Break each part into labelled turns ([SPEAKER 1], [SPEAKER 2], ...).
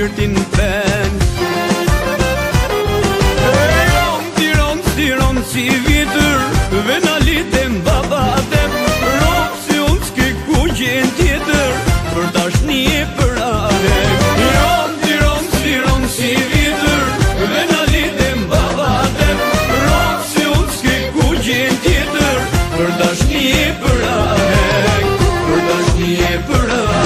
[SPEAKER 1] shpirtin pen. Tiron si vitër, vena litem babatem, rop si unë s'ke ku gjen tjetër, për dashni e për ahet. Tiron si vitër, vena litem babatem, rop si unë s'ke ku gjen tjetër, për dashni e për ahet, për dashni e për ahet.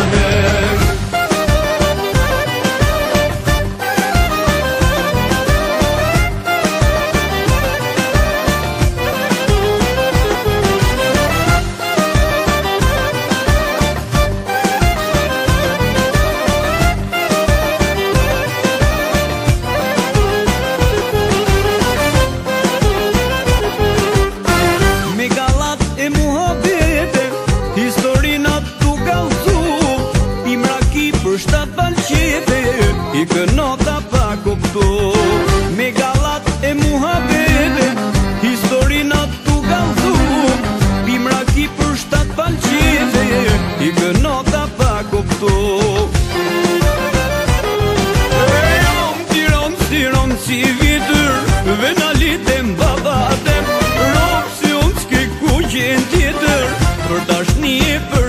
[SPEAKER 1] I kënota pa kuptu, me gallat e muhabete, historinat tu galzu, pimraki për 7 palqete, I kënota pa kuptu. Tiron si vitër, vena litem babatem, rop si unë s'ke ku gjen tjetër, për dashni e për